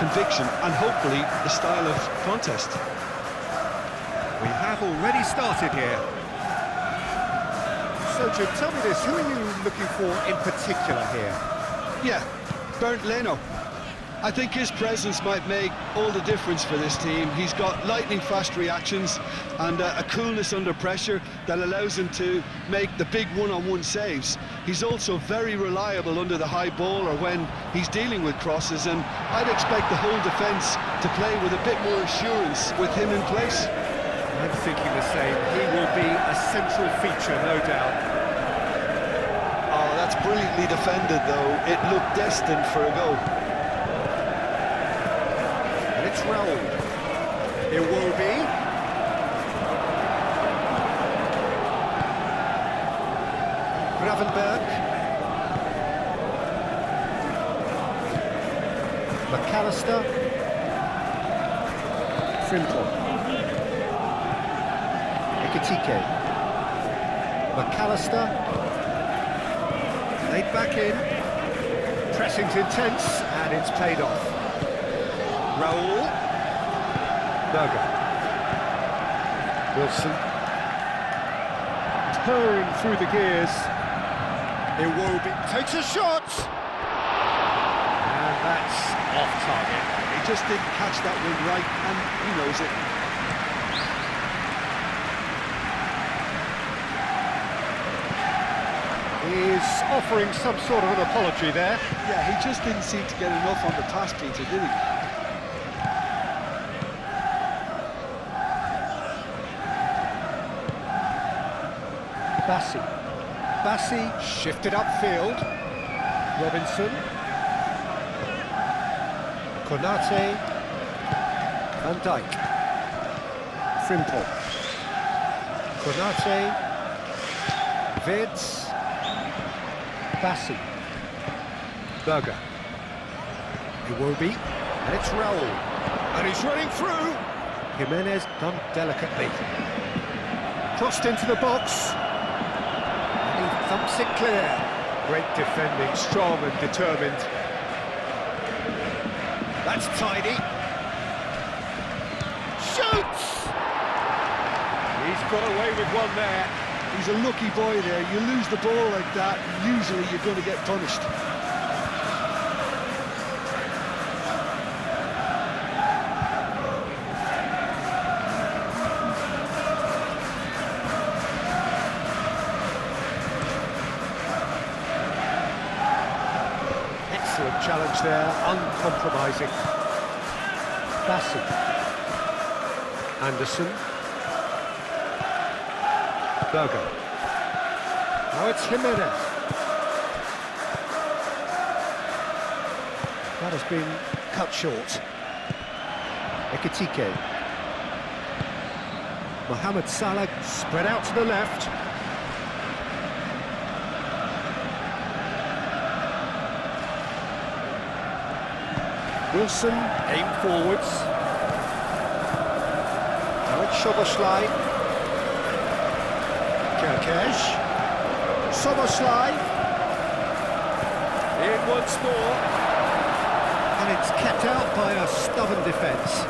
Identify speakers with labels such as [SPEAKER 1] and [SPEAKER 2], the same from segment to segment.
[SPEAKER 1] conviction and hopefully the style of contest.
[SPEAKER 2] We have already started here. So, Jim, tell me this, who are you looking for in particular here?
[SPEAKER 1] Yeah, Bernd Leno. I think his presence might make all the difference for this team. He's got lightning-fast reactions and a coolness under pressure that allows him to make the big one-on-one saves. He's also very reliable under the high ball or when he's dealing with crosses, and I'd expect the whole defence to play with a bit more assurance with him in place.
[SPEAKER 2] I'm thinking the same. He will be a central feature, no doubt.
[SPEAKER 1] Oh, that's brilliantly defended, though. It looked destined for a goal.
[SPEAKER 2] It's rolled. Iwobi. Gravenberg. McAllister. Frimpong. Ekitike. McAllister. Laid back in. Pressing's intense, and it's paid off. Raul. Berger. Wilson. Purring through the gears. Iwobi takes a shot! And that's off target.
[SPEAKER 1] He just didn't catch that one right, and he knows it.
[SPEAKER 2] He's offering some sort of an apology there.
[SPEAKER 1] Yeah, he just didn't seem to get enough on the pass, Peter, did he?
[SPEAKER 2] Bassi shifted upfield. Robinson. Konate. Van Dijk. Frimpong. Konate. Vids. Bassi. Berger. Iwobi. And it's Raul. And he's running through. Jimenez done delicately. Crossed into the box. Thumps it clear. Great defending, strong and determined. That's tidy. Shoots! He's got away with one there.
[SPEAKER 1] He's a lucky boy there. You lose the ball like that, usually you're going to get punished.
[SPEAKER 2] Excellent challenge there, uncompromising. Bassi. Anderson. Berger. Now it's Jimenez. That has been cut short. Ekitike. Mohamed Salah spread out to the left. Wilson aimed forwards. Now it's Szoboszlai. Kerkesh. Szoboszlai. In once more. And it's kept out by a stubborn defence.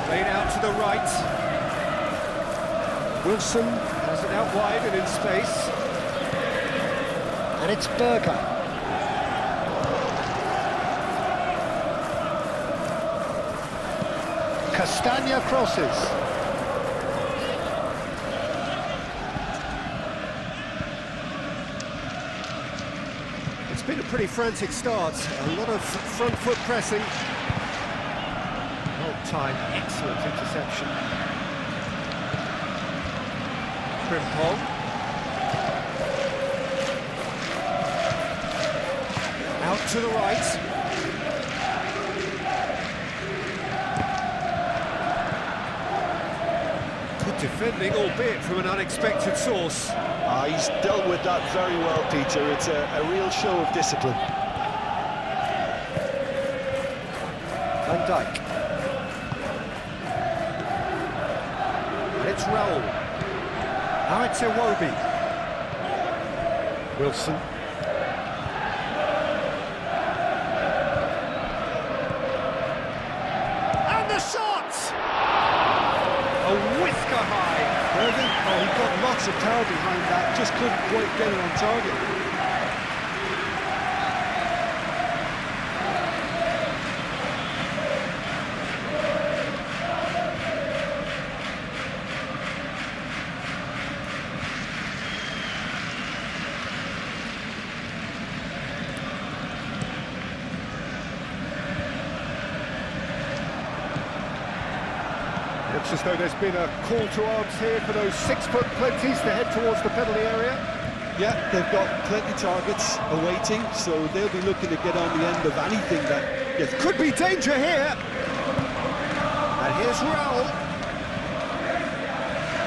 [SPEAKER 2] Played out to the right. Wilson has it out wide and in space. And it's Berger. Castagna crosses. It's been a pretty frantic start. A lot of front foot pressing. Well timed, excellent interception. Frimpong. Out to the right. Defending, albeit from an unexpected source.
[SPEAKER 1] He's dealt with that very well, Peter. It's a real show of discipline.
[SPEAKER 2] Van Dijk. And it's Raul. Now it's Iwobi. Wilson. high.
[SPEAKER 1] Bergen, oh, he got lots of power behind that, just couldn't quite get it on target.
[SPEAKER 2] Looks as though there's been a call to arms here for those 6-foot plenties to head towards the penalty area.
[SPEAKER 1] Yeah, they've got plenty targets awaiting, so they'll be looking to get on the end of anything that...
[SPEAKER 2] Yes, could be danger here. And here's Raul.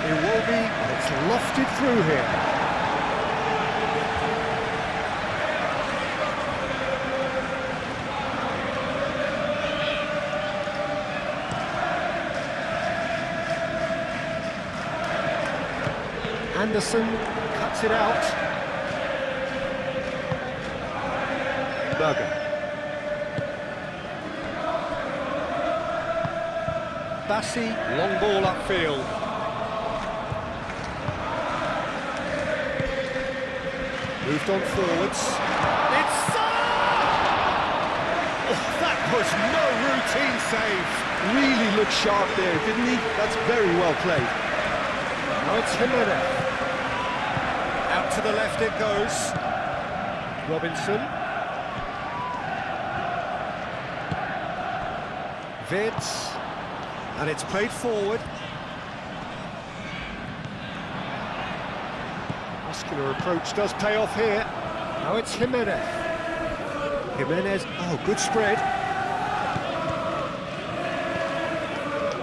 [SPEAKER 2] It will be, and it's lofted through here. Anderson cuts it out.
[SPEAKER 1] Berger.
[SPEAKER 2] Bassi, long ball upfield. Moved on forwards. It's... Oh, that was no routine save.
[SPEAKER 1] Really looked sharp there, didn't he? That's very well played.
[SPEAKER 2] Now it's Jimenez. Out to the left it goes. Robinson. Vids. And it's played forward. Muscular approach does pay off here. Now it's Jimenez. Jimenez, oh, good spread.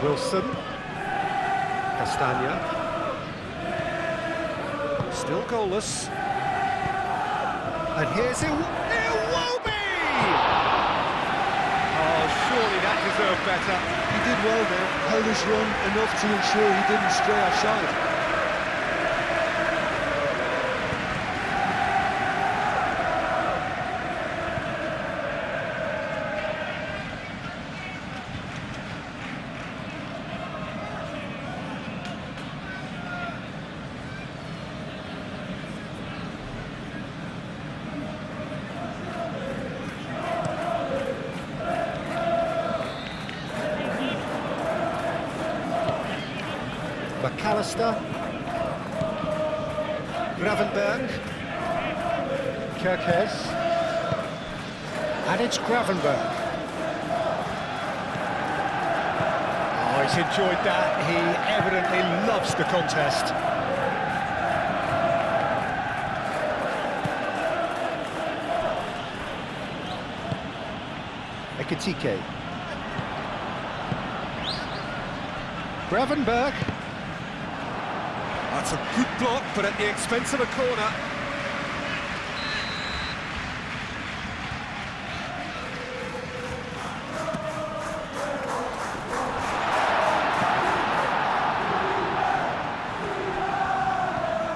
[SPEAKER 2] Wilson. Castagna. Still goalless. And here's Iwobi! Oh, surely that deserved better.
[SPEAKER 1] He did well there, held his run enough to ensure he didn't stray offside.
[SPEAKER 2] McAllister, Gravenberg, Kerkez, and it's Gravenberg. Oh, he's enjoyed that. He evidently loves the contest. Ekitike. Gravenberg. That's a good block, but at the expense of a corner.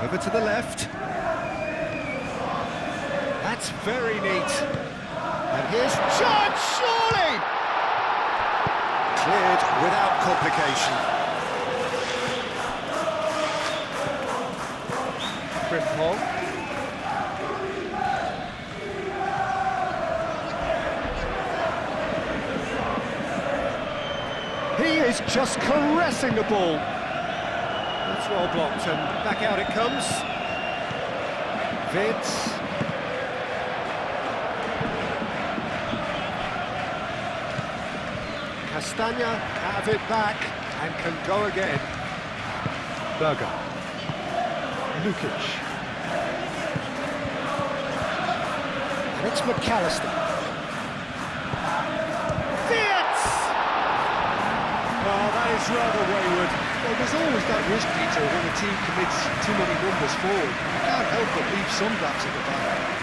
[SPEAKER 2] Over to the left. That's very neat. And here's George, surely! Cleared without complication. Frimpong. He is just caressing the ball. That's well blocked, and back out it comes. Vids. Castagna out of it back, and can go again. Berger. Lukic. And it's McAllister. Fiat! Oh, that is rather wayward.
[SPEAKER 1] Well, there's always that risk, Peter, when a team commits too many numbers forward. You can't help but leave some gaps at the back.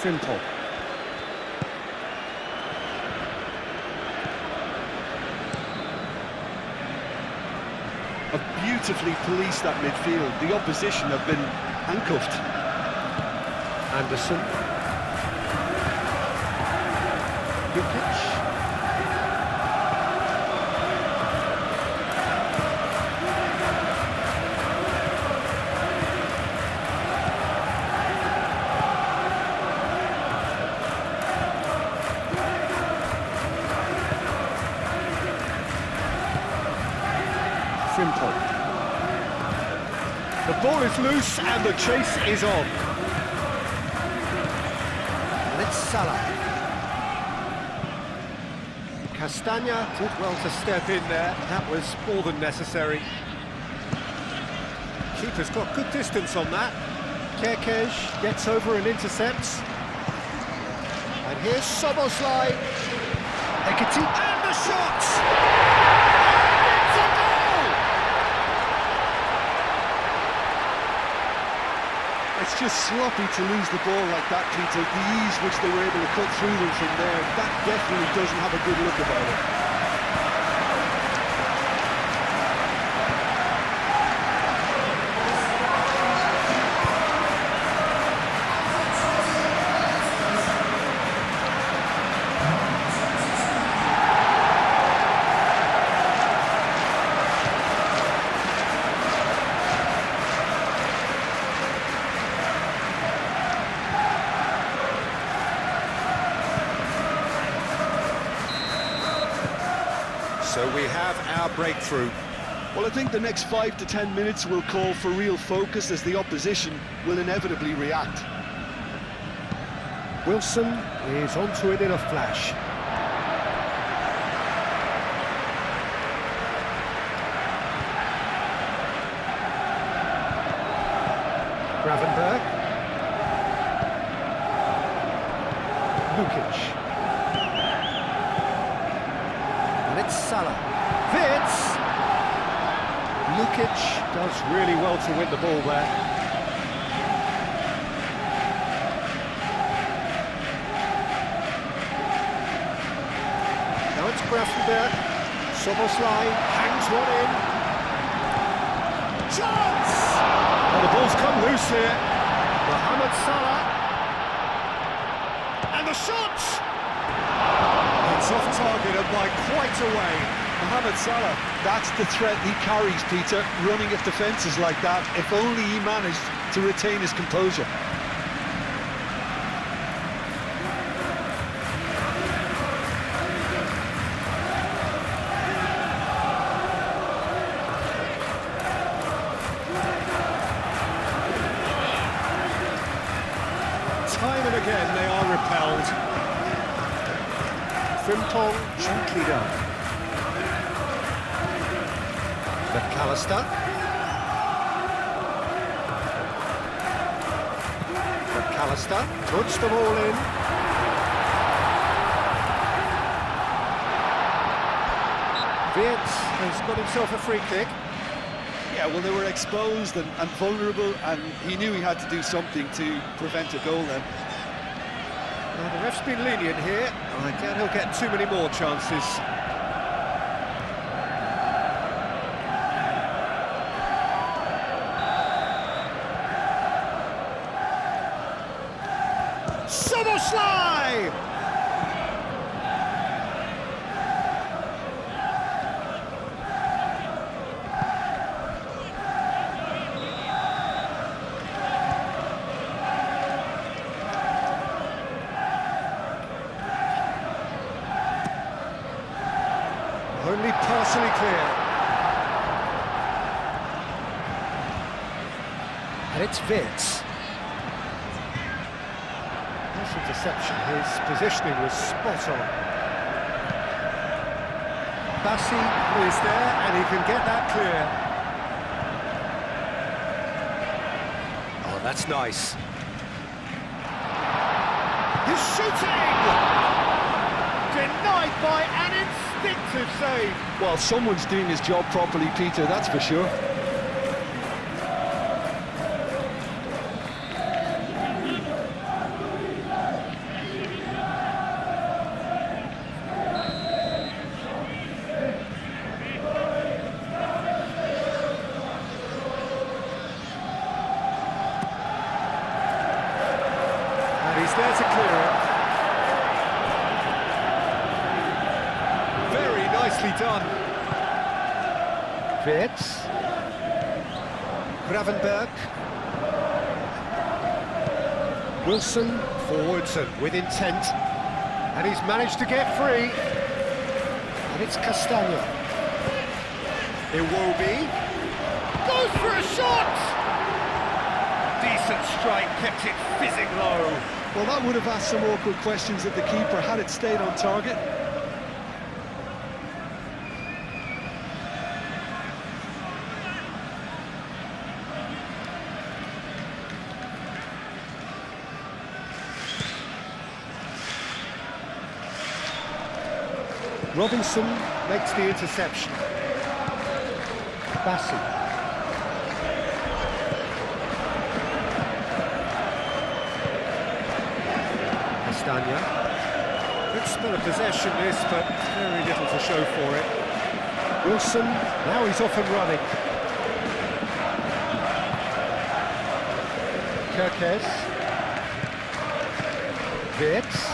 [SPEAKER 2] Simple.
[SPEAKER 1] have beautifully policed that midfield. The opposition have been handcuffed.
[SPEAKER 2] Anderson. Lukic. The ball is loose and the chase is on. And it's Salah. Castagna did well to step in there. That was more than necessary. Keeper's got good distance on that. Kerkez gets over and intercepts. And here's Soboslai. Ekiti. And the shot!
[SPEAKER 1] It's just sloppy to lose the ball like that, Peter. The ease which they were able to cut through them from there, that definitely doesn't have a good look about it.
[SPEAKER 2] So we have our breakthrough.
[SPEAKER 1] Well, I think the next 5 to 10 minutes will call for real focus as the opposition will inevitably react.
[SPEAKER 2] Wilson is onto it in a flash. Gravenberg. Lukic. And it's Salah. Vitz! Lukic does really well to win the ball there. Now it's Gravenberg. Soboslai hangs one in. Chance! And the ball's come loose here. Mohamed Salah. And the shot! It's off target and by quite a way.
[SPEAKER 1] Mohamed Salah, that's the threat he carries, Peter, running at defences like that, if only he managed to retain his composure.
[SPEAKER 2] Time and again they are repelled. Frimpong gently done. McAllister. McAllister puts them all in. Vitz has got himself a free kick.
[SPEAKER 1] Yeah, well, they were exposed and vulnerable, and he knew he had to do something to prevent a goal then.
[SPEAKER 2] Well, the ref's been lenient here. I doubt he'll get too many more chances. Soboslai! Only partially clear. And it's Vitz. Nice interception. His positioning was spot on. Bassi is there and he can get that clear. Oh, that's nice. He's shooting! Denied by an instinctive save.
[SPEAKER 1] Well, someone's doing his job properly, Peter, that's for sure.
[SPEAKER 2] nicely done. Wirtz. Gravenberg. Wilson forwards and with intent. And he's managed to get free. And it's Castagna. Iwobi. Goes for a shot! Decent strike, kept it fizzing low.
[SPEAKER 1] Well, that would have asked some awkward questions of the keeper had it stayed on target.
[SPEAKER 2] Robinson makes the interception. Bassi. Castagna. Good spell of possession this, but very little to show for it. Wilson, now he's off and running. Kirkes. Wirtz.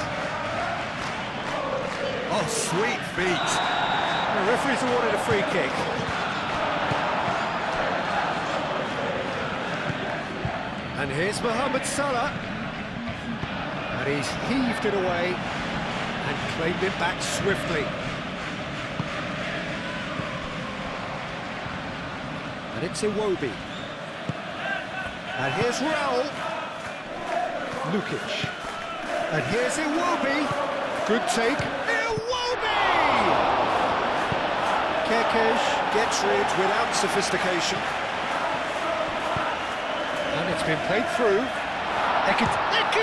[SPEAKER 2] Oh, sweet feet. The referee's awarded a free kick. And here's Mohamed Salah. And he's heaved it away and claimed it back swiftly. And it's Iwobi. And here's Raul. Lukic. And here's Iwobi. Good take. Kerkez gets rid without sophistication. And it's been played through. Ekitike!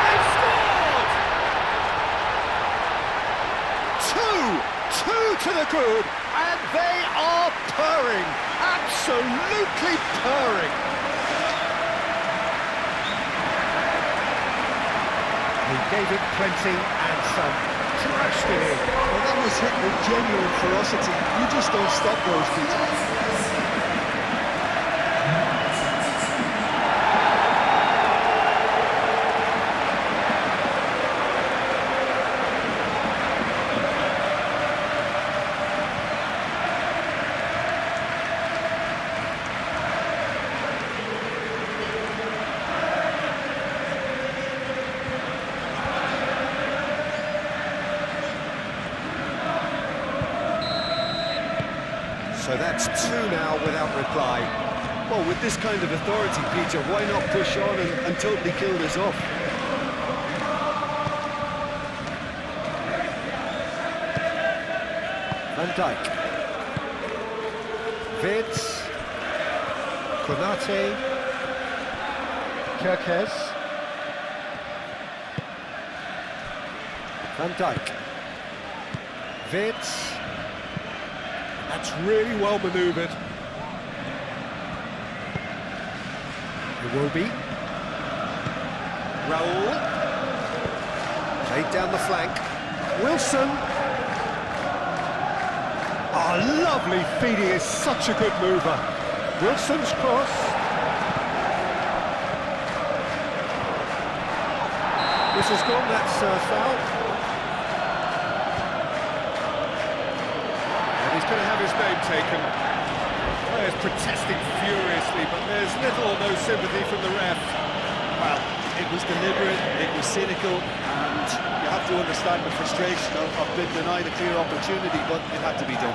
[SPEAKER 2] They've scored! Two to the good, and they are purring. Absolutely purring. He gave it plenty and some. Trashed it in.
[SPEAKER 1] Well, that was hit with genuine ferocity. You just don't stop those, Peter.
[SPEAKER 2] So that's two now without reply.
[SPEAKER 1] Well, with this kind of authority, Peter, why not push on and totally kill this off?
[SPEAKER 2] Van Dijk. Wirtz. Konate. Kirkes. Van Dijk. Wirtz. That's really well manoeuvred. Iwobi. Raul. Played down the flank. Wilson. Oh, lovely feed. He is such a good mover. Wilson's cross. This has gone, that's foul. He's going to have his name taken. Players protesting furiously, but there's little or no sympathy from the ref.
[SPEAKER 1] Well, it was deliberate, it was cynical, and you have to understand the frustration of being denied a clear opportunity, but it had to be done.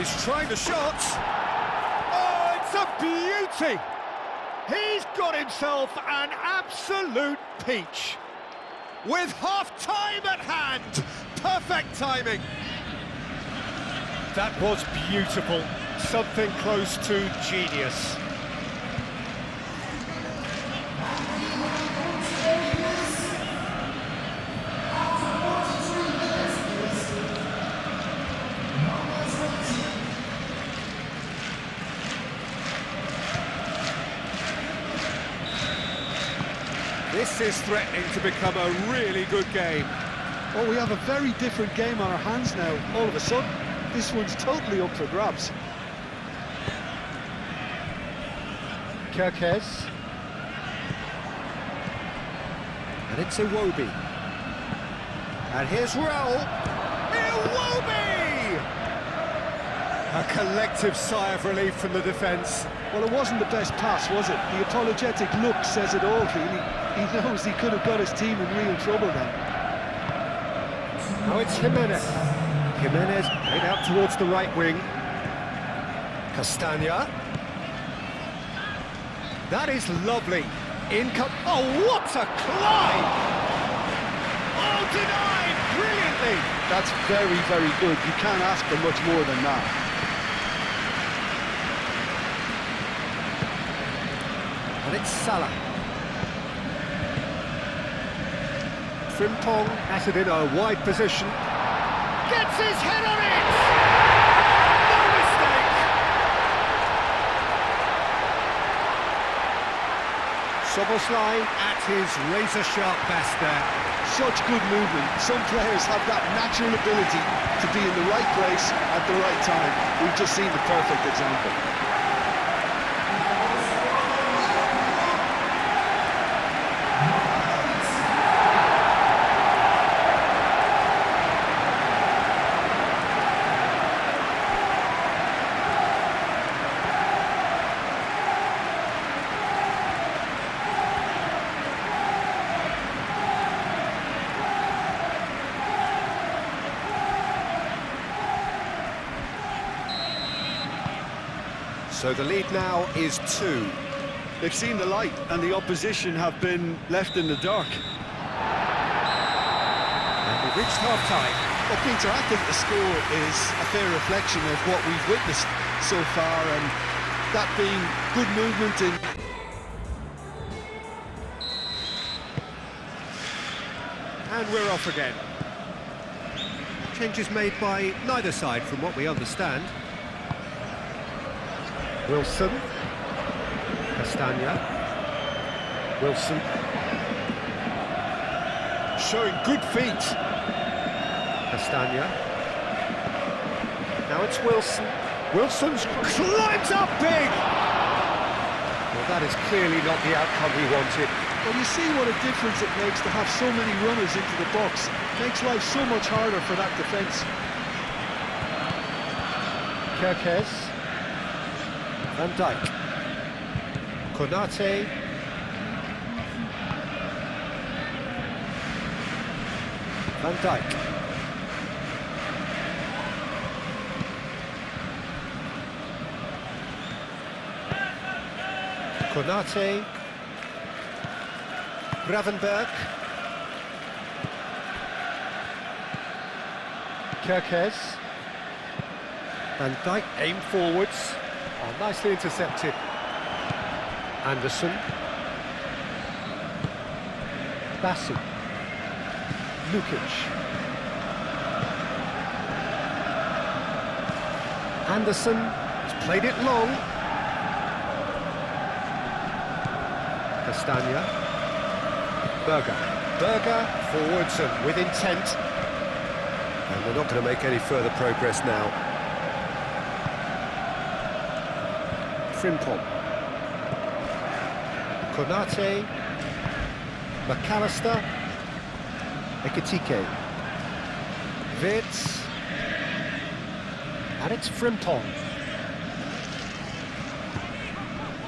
[SPEAKER 2] He's trying the shot. Oh, it's a beauty! He's got himself an absolute peach. With half-time at hand, perfect timing. That was beautiful, something close to genius. This is threatening to become a really good game.
[SPEAKER 1] Well, we have a very different game on our hands now. All of a sudden, this one's totally up for grabs.
[SPEAKER 2] Kirkes. And it's Iwobi. And here's Raul. Iwobi! A collective sigh of relief from the defence.
[SPEAKER 1] Well, it wasn't the best pass, was it? The apologetic look says it all, really. He knows he could have got his team in real trouble then.
[SPEAKER 2] Now it's Jimenez. Jimenez played out towards the right wing. Castagna. That is lovely. Oh, what a climb! Oh, denied brilliantly.
[SPEAKER 1] That's very, very good. You can't ask for much more than that.
[SPEAKER 2] And it's Salah. Frimpong has it in a wide position. Gets his head on it! No mistake! Soboslai at his razor-sharp best there.
[SPEAKER 1] Such good movement. Some players have that natural ability to be in the right place at the right time. We've just seen the perfect example.
[SPEAKER 2] So the lead now is 2.
[SPEAKER 1] They've seen the light and the opposition have been left in the dark.
[SPEAKER 2] And we've reached half-time.
[SPEAKER 1] Well, Peter, I think the score is a fair reflection of what we've witnessed so far, and that being good movement in...
[SPEAKER 2] And we're off again. Changes made by neither side from what we understand. Wilson. Castagna. Wilson. Showing good feet. Castagna. Now it's Wilson. Wilson's climbs up big! Well, that is clearly not the outcome he wanted.
[SPEAKER 1] Well, you see what a difference it makes to have so many runners into the box. It makes life so much harder for that defence.
[SPEAKER 2] Kerkez. Van Dijk. Konate. Van Dijk. Konate. Gravenberg. Kerkez. Van Dijk aim forwards. Oh, nicely intercepted. Anderson. Bassi. Lukic. Anderson has played it long. Castagna. Berger. Berger forwards and with intent. And they're not going to make any further progress now. Frimpong. Konate. McAllister. Ekitike. Wirtz. And it's Frimpong.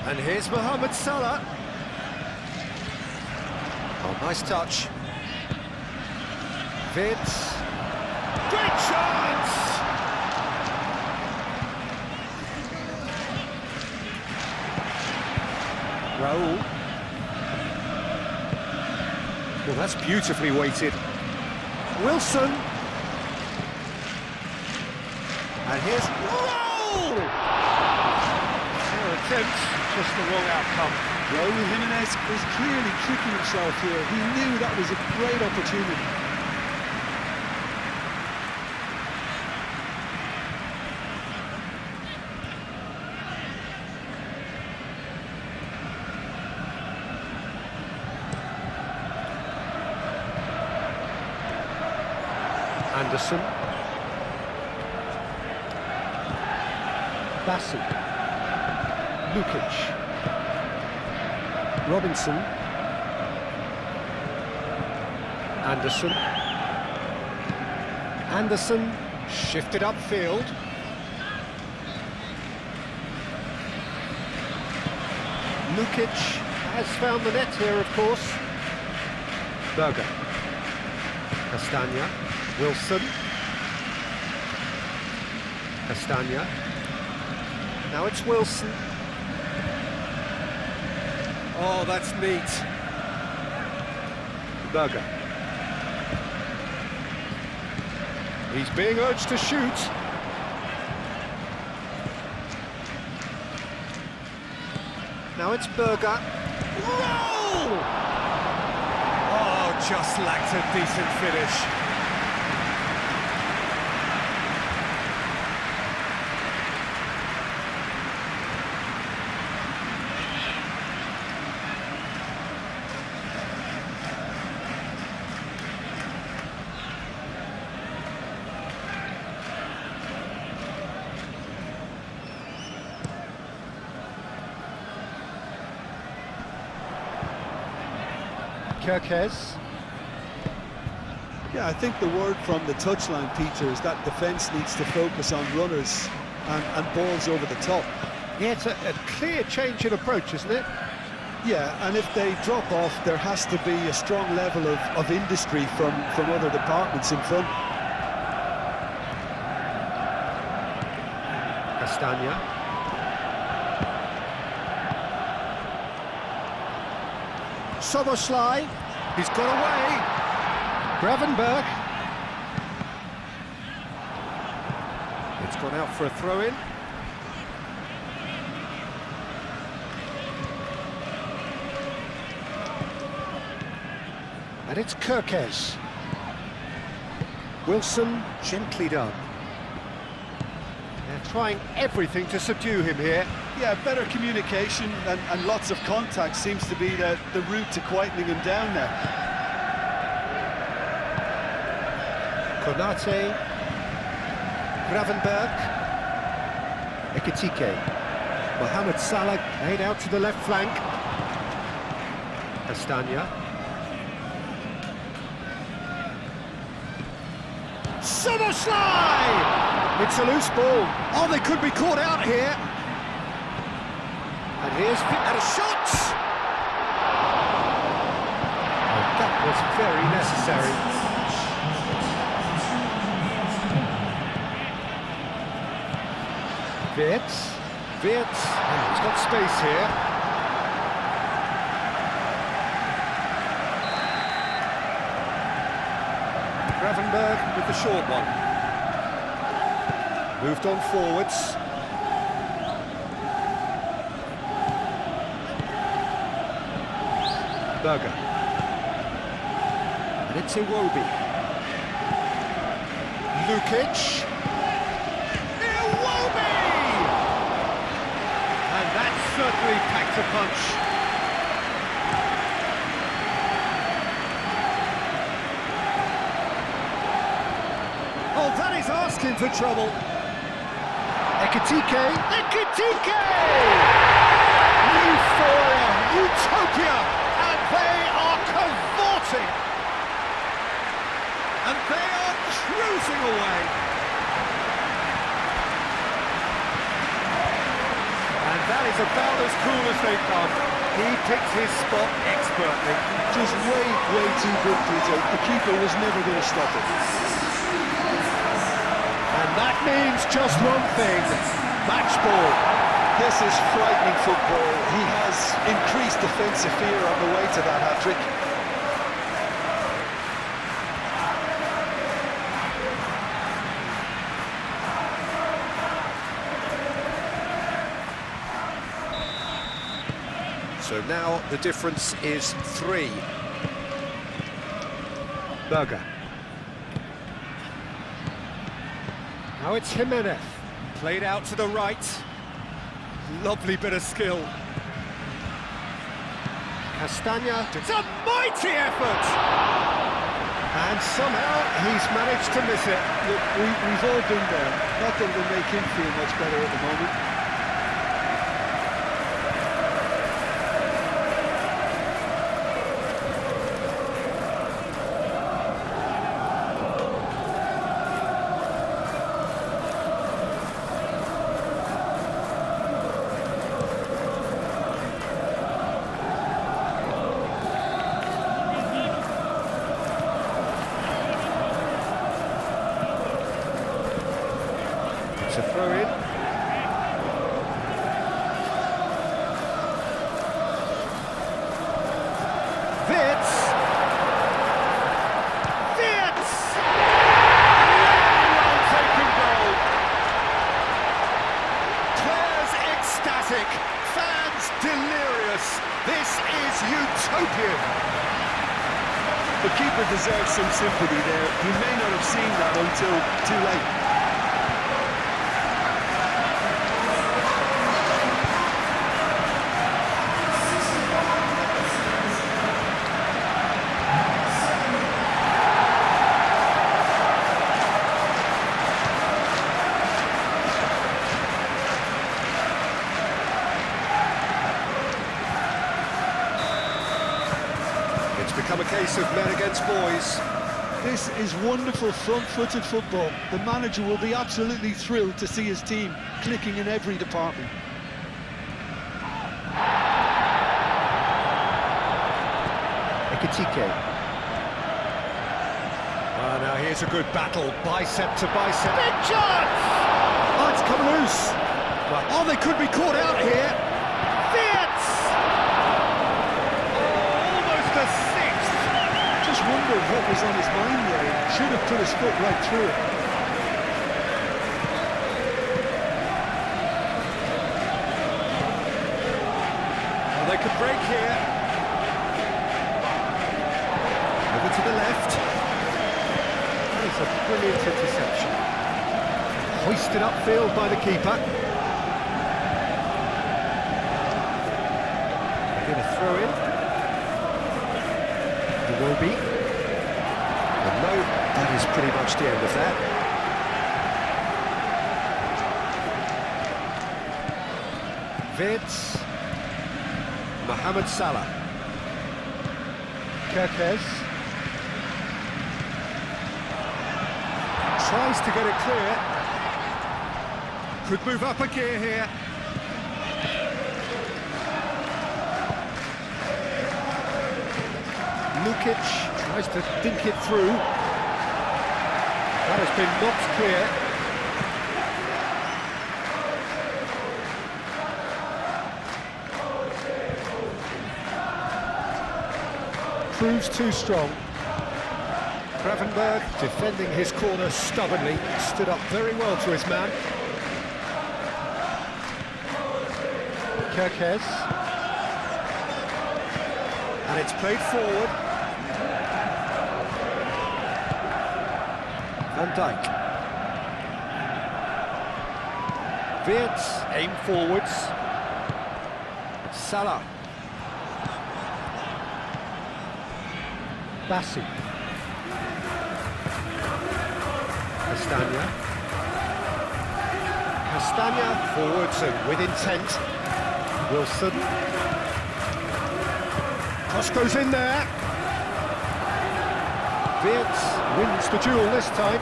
[SPEAKER 2] And here's Mohamed Salah. Oh, nice touch. Wirtz. Great chance! Raul. Well, that's beautifully weighted. Wilson. And here's Raul! Fair attempt, just the wrong outcome.
[SPEAKER 1] Raul Jimenez is clearly kicking himself here. He knew that was a great opportunity.
[SPEAKER 2] Anderson. Bassi. Lukic. Robinson. Anderson. Anderson shifted upfield. Lukic has found the net here, of course. Berger. Castagna. Wilson. Castagna. Now it's Wilson. Oh, that's neat. Berger. He's being urged to shoot. Now it's Berger. Roll! Oh, just lacked a decent finish. Kirkes.
[SPEAKER 1] Yeah, I think the word from the touchline, Peter, is that defence needs to focus on runners and balls over the top.
[SPEAKER 2] Yeah, it's a clear change in approach, isn't it?
[SPEAKER 1] Yeah, and if they drop off, there has to be a strong level of industry from other departments in front.
[SPEAKER 2] Castagna. Soboslai, he's got away. Gravenberg. It's gone out for a throw-in. And it's Kirkes. Wilson, gently done. They're trying everything to subdue him here.
[SPEAKER 1] Yeah, better communication and lots of contact seems to be the route to quietening him down now.
[SPEAKER 2] Konate, Gravenberg, Ekitike, Mohamed Salah laid out to the left flank. Castagna. Soboslai! It's a loose ball. Oh, they could be caught out here. And here's and a shot! Oh, that was very necessary. Wirtz, and he's got space here. Gravenberg with the short one. Moved on forwards. Berger. And it's Iwobi. Lukic. Iwobi! And that certainly packed a punch. Oh, that is asking for trouble. Ekitike. Euphoria, utopia, and they are cavorting. And they are cruising away. And that is about as cool as they come. He picked his spot expertly.
[SPEAKER 1] Just way too good, Peter. The keeper was never going to stop it.
[SPEAKER 2] And that means just one thing, match ball.
[SPEAKER 1] This is frightening football. He has increased defensive fear on the way to that hat-trick.
[SPEAKER 2] So now the difference is 3. Berger. Now it's Jimenez. Played out to the right. Lovely bit of skill. Castagna. It's a mighty effort! And somehow he's managed to miss it.
[SPEAKER 1] Look, we've all been there. Not that it'll make him feel much better at the moment.
[SPEAKER 2] is utopian.
[SPEAKER 1] The keeper deserves some sympathy there. He may not have seen that until too late.
[SPEAKER 2] It's become a case of men against boys.
[SPEAKER 1] This is wonderful front-footed football. The manager will be absolutely thrilled to see his team clicking in every department.
[SPEAKER 2] Ekitike. Now here's a good battle, bicep to bicep. Big chance! Oh, it's come loose. Oh, they could be caught out here. Fitz! Oh, almost a sixth.
[SPEAKER 1] Just wondered what was on his mind there. He should have put his foot right through it.
[SPEAKER 2] Well, they could break here. Over to the left. It's a brilliant interception. Hoisted upfield by the keeper. They're going to throw in. Iwobi. And no, that is pretty much the end of that. Vids. Mohamed Salah. Kerkez. Tries to get it clear. Could move up a gear here. Lukic tries to dink it through. That has been knocked clear. Proves too strong. Gravenberg defending his corner stubbornly, stood up very well to his man. Kerkez. And it's played forward. Van Dijk. Wirtz, aim forwards. Salah. Bassi. Castagna. Castagna forwards and with intent. Wilson. Cross goes in there. Wirtz wins the duel this time.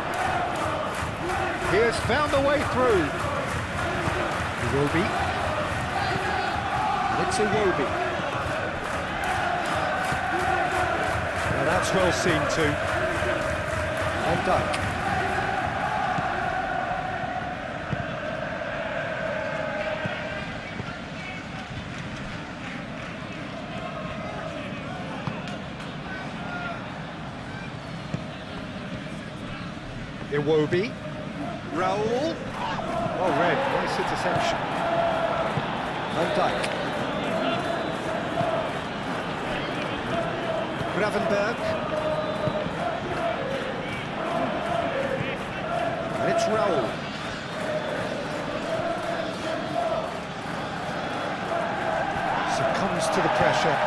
[SPEAKER 2] He has found a way through. Iwobi. And it's Iwobi. Now that's well seen too. Van Dijk. Iwobi. Raul. Oh, red. Nice interception. Van Dijk. Gravenberg. And it's Raul. Succumbs to the pressure.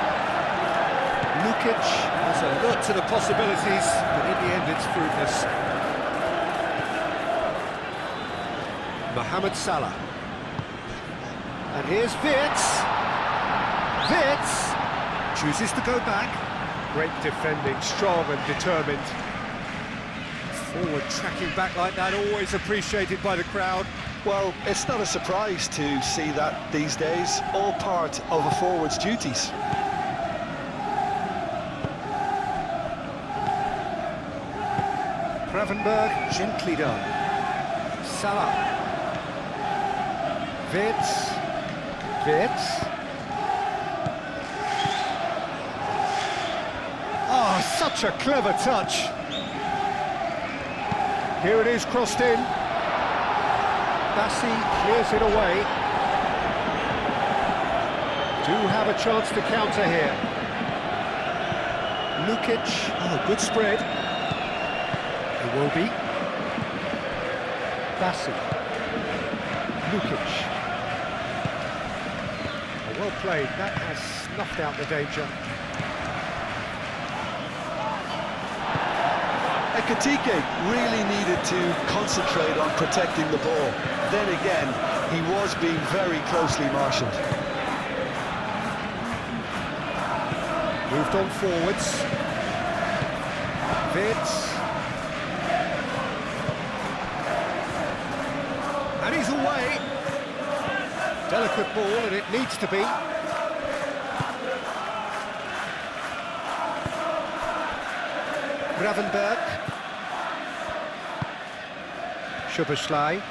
[SPEAKER 2] Lukic has a look to the possibilities, but in the end it's fruitless. Mohamed Salah. And here's Wirtz. Wirtz chooses to go back. Great defending, strong and determined. Forward tracking back like that, always appreciated by the crowd.
[SPEAKER 1] Well, it's not a surprise to see that these days, all part of a forward's duties.
[SPEAKER 2] Gravenberg, gently done. Salah. Wirtz. Wirtz. Oh, such a clever touch. Here it is, crossed in. Bassi clears it away. Do have a chance to counter here. Lukic, oh, good spread. Iwobi. Bassi. Lukic. Oh, well played, that has snuffed out the danger.
[SPEAKER 1] Ekitike really needed to concentrate on protecting the ball. Then again, he was being very closely marshalled.
[SPEAKER 2] Moved on forwards. Vitz. And he's away. Delicate ball, and it needs to be. Gravenberg. Szoboszlai.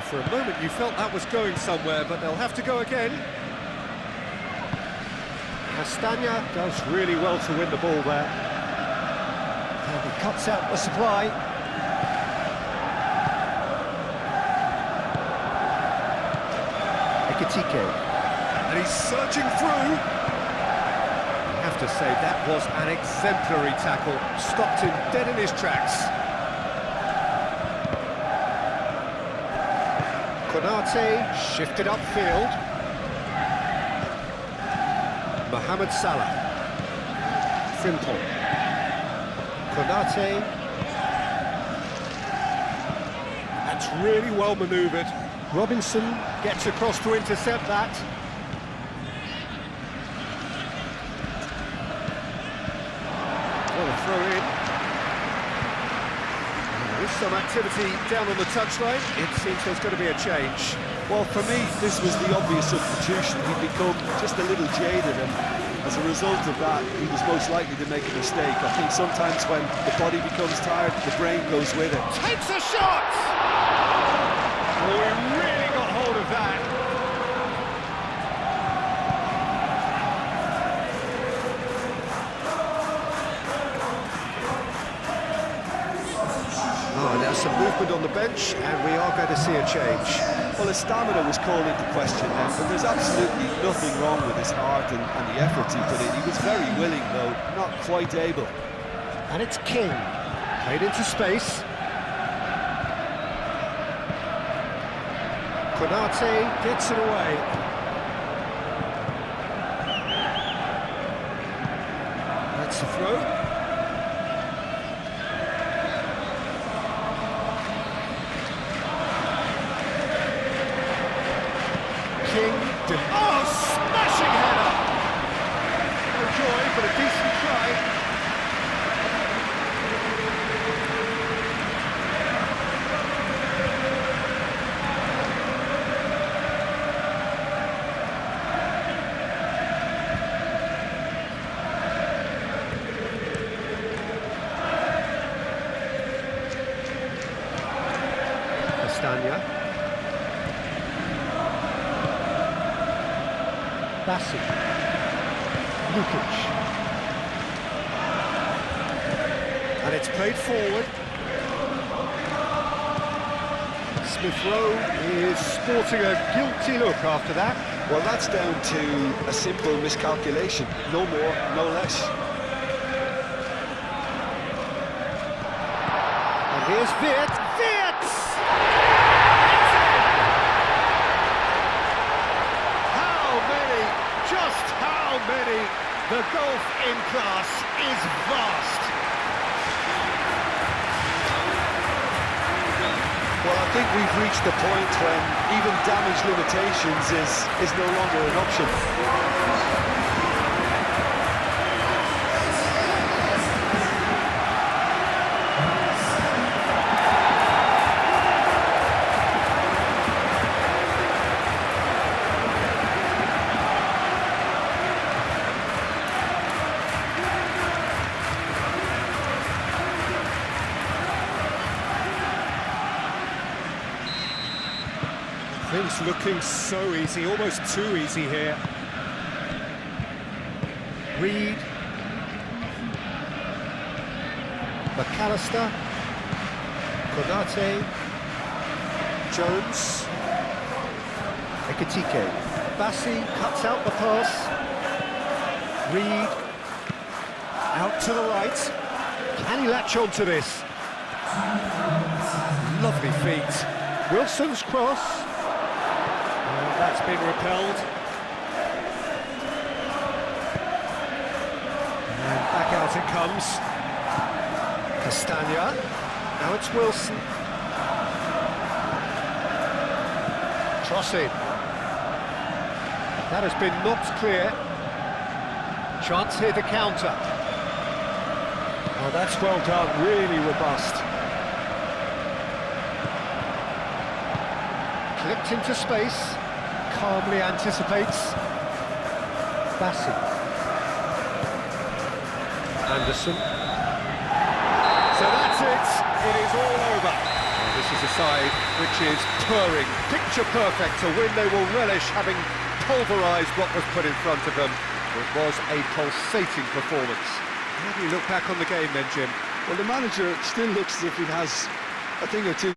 [SPEAKER 2] For a moment you felt that was going somewhere, but they'll have to go again. Castagna does really well to win the ball there. And he cuts out the supply. Ekitike. And he's surging through. I have to say, that was an exemplary tackle. Stopped him dead in his tracks. Konate shifted upfield. Mohamed Salah. Frimpong. Konate. That's really well manoeuvred. Robinson gets across to intercept that. What a throw in. There is some activity down on the touchline. It seems there's going to be a change.
[SPEAKER 1] Well, for me, this was the obvious substitution. He'd become just a little jaded, and as a result of that, he was most likely to make a mistake. I think sometimes when the body becomes tired, the brain goes with it.
[SPEAKER 2] Takes a shot! Oh, he really got hold of that. Oh, there's some movement on the bench, and we are going to see a change.
[SPEAKER 1] Well, his stamina was called into question then, but there's absolutely nothing wrong with his heart and the efforts he put in. He was very willing, though, not quite able.
[SPEAKER 2] And it's King. Played into space. Konate gets it away. That's the throw. King. Oh, smashing header! No joy, but a decent try. Castagna. Bassi. Lukic. And it's played forward. Smith Rowe is sporting a guilty look after that.
[SPEAKER 1] Well, that's down to a simple miscalculation. No more, no less.
[SPEAKER 2] And here's Vitz. Vitz! Just how many? The golf in class is vast.
[SPEAKER 1] Well, I think we've reached the point when even damage limitations is no longer an option.
[SPEAKER 2] Things looking so easy, almost too easy here. Reed. McAllister. Konate. Jones. Ekitike. Bassi cuts out the pass. Reed. Out to the right. Can he latch on to this? Lovely feet. Wilson's cross. And that's been repelled. And back out it comes. Castagna. Now it's Wilson. Crossing. That has been knocked clear. Chance here to counter. Oh, that's well done, really robust. Clipped into space, calmly anticipates. Bassi. Anderson. So that's it, it is all over. Oh, this is a side which is purring, picture perfect, a win they will relish, having pulverised what was put in front of them. It was a pulsating performance. How do you look back on the game then, Jim?
[SPEAKER 1] Well, the manager still looks as if he has a thing or two